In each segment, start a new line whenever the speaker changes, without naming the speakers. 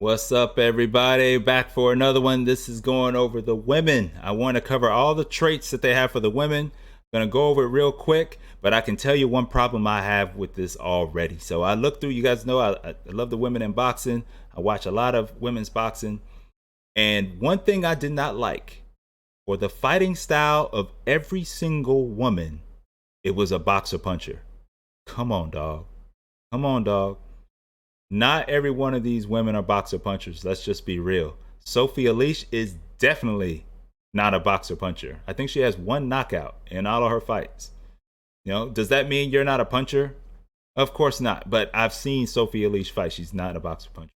What's up, everybody? Back for another one. This is going over the women. I want to cover all the traits that they have for the women. I'm going to go over it real quick, but I can tell you one problem I have with this already. So I looked through, you guys know I love the women in boxing. I watch a lot of women's boxing. And one thing I did not like for the fighting style of every single woman, it was a boxer puncher. Come on, dog. Come on, dog. Not every one of these women are boxer punchers. Let's just be real. Sophie Alice is definitely not a boxer puncher. I think she has one knockout in all of her fights. Does that mean you're not a puncher? Of course not. But I've seen Sophie Alice fight. She's not a boxer puncher.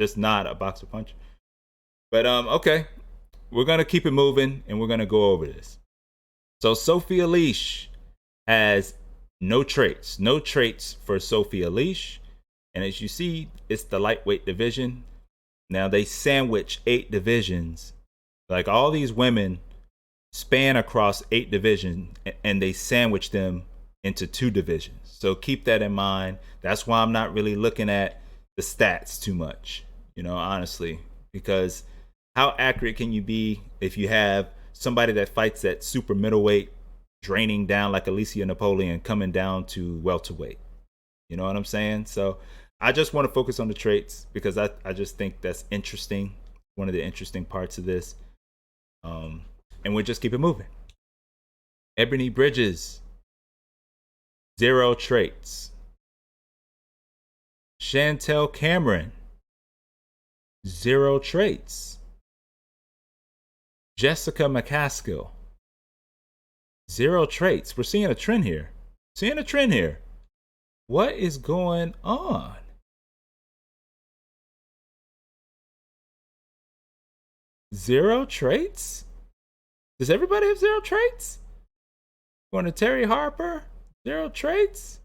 Just not a boxer puncher. But okay. We're gonna keep it moving and we're gonna go over this. So Sophie Alice has no traits. No traits for Sophie Alice. And as you see, it's the lightweight division. Now they sandwich 8 divisions. Like all these women span across 8 divisions and they sandwich them into 2 divisions. So keep that in mind. That's why I'm not really looking at the stats too much, honestly, because how accurate can you be if you have somebody that fights at super middleweight draining down like Alicia Napoleon coming down to welterweight? You know what I'm saying? So I just want to focus on the traits because I just think that's interesting. One of the interesting parts of this. And we'll just keep it moving. Ebony Bridges, 0 traits. Chantel Cameron, 0 traits. Jessica McCaskill, 0 traits. We're seeing a trend here. What is going on? 0 traits? Does everybody have 0 traits? Going to Terry Harper, 0 traits?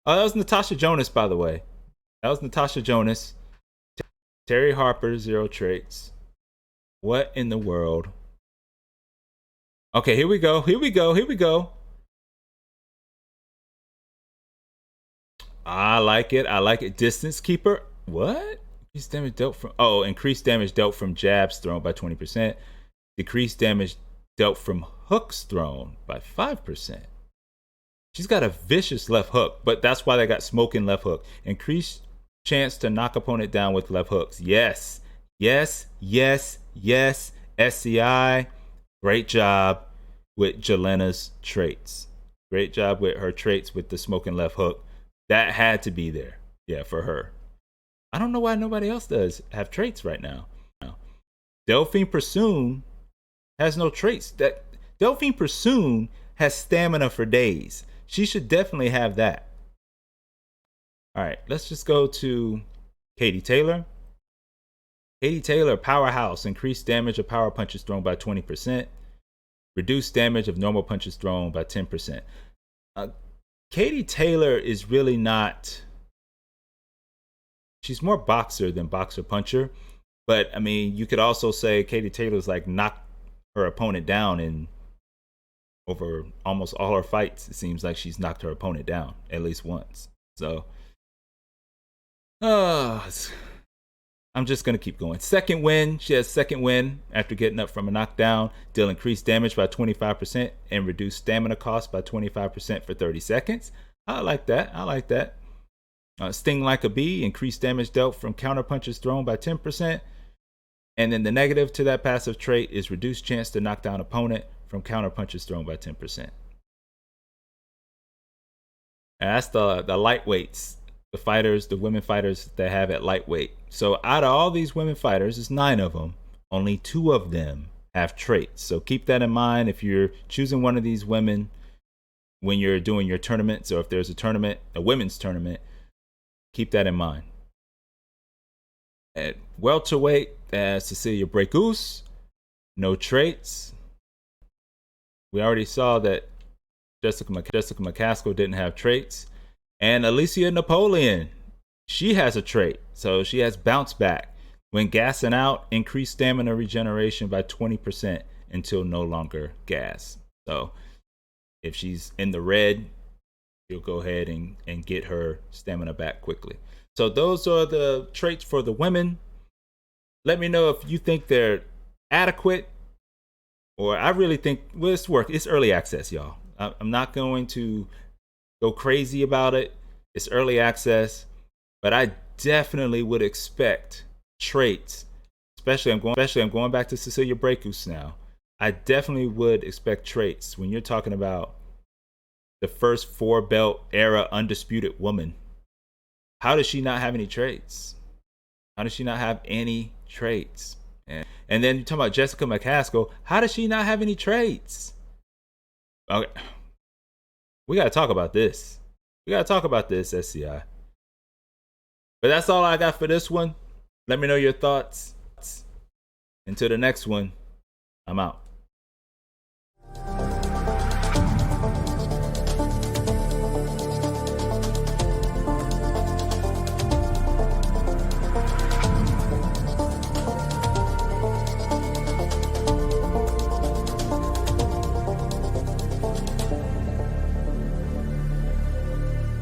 Oh, that was Natasha Jonas, by the way. That was Natasha Jonas. Terry Harper, 0 traits. What in the world? Okay, here we go. I like it. Distance keeper. What? Increased damage dealt from increased damage dealt from jabs thrown by 20%. Decreased damage dealt from hooks thrown by 5%. She's got a vicious left hook, but that's why they got smoking left hook. Increased chance to knock opponent down with left hooks. Yes. SCI, great job with Jelena's traits. Great job with her traits with the smoking left hook. That had to be there. Yeah, for her. I don't know why nobody else does have traits right now. Delphine Pursoon has no traits. That Delphine Pursoon has stamina for days. She should definitely have that. All right, let's just go to Katie Taylor. Katie Taylor, powerhouse, increased damage of power punches thrown by 20%, reduced damage of normal punches thrown by 10%. Katie Taylor is really not. She's more boxer than boxer puncher, but I mean, you could also say Katie Taylor's like knocked her opponent down in over almost all her fights. It seems like she's knocked her opponent down at least once. So, I'm just going to keep going. Second win. She has second win after getting up from a knockdown. Deal increased damage by 25% and reduce stamina cost by 25% for 30 seconds. I like that. Sting like a bee. Increased damage dealt from counter punches thrown by 10%. And then the negative to that passive trait is reduced chance to knock down opponent from counter punches thrown by 10%. And that's the lightweights. The fighters, the women fighters that have at lightweight. So out of all these women fighters, there's 9 of them. Only 2 of them have traits. So keep that in mind if you're choosing one of these women when you're doing your tournaments, or if there's a tournament, a women's tournament, keep that in mind. At welterweight, Cecilia Brækhus, no traits. We already saw that Jessica McCaskill didn't have traits. And Alicia Napoleon, she has a trait. So she has bounce back. When gassing out, increase stamina regeneration by 20% until no longer gas. So if she's in the red, you'll go ahead and get her stamina back quickly. So those are the traits for the women. Let me know if you think they're adequate, or I really think, well, it's early access, y'all. I'm not going to go crazy about it. It's early access, but I definitely would expect traits, especially I'm going back to Cecilia Brækhus now. I definitely would expect traits when you're talking about the first 4-belt era undisputed woman. How does she not have any traits? How does she not have any traits? And then you're talking about Jessica McCaskill. How does she not have any traits? Okay. We got to talk about this. We got to talk about this, SCI. But that's all I got for this one. Let me know your thoughts. Until the next one, I'm out.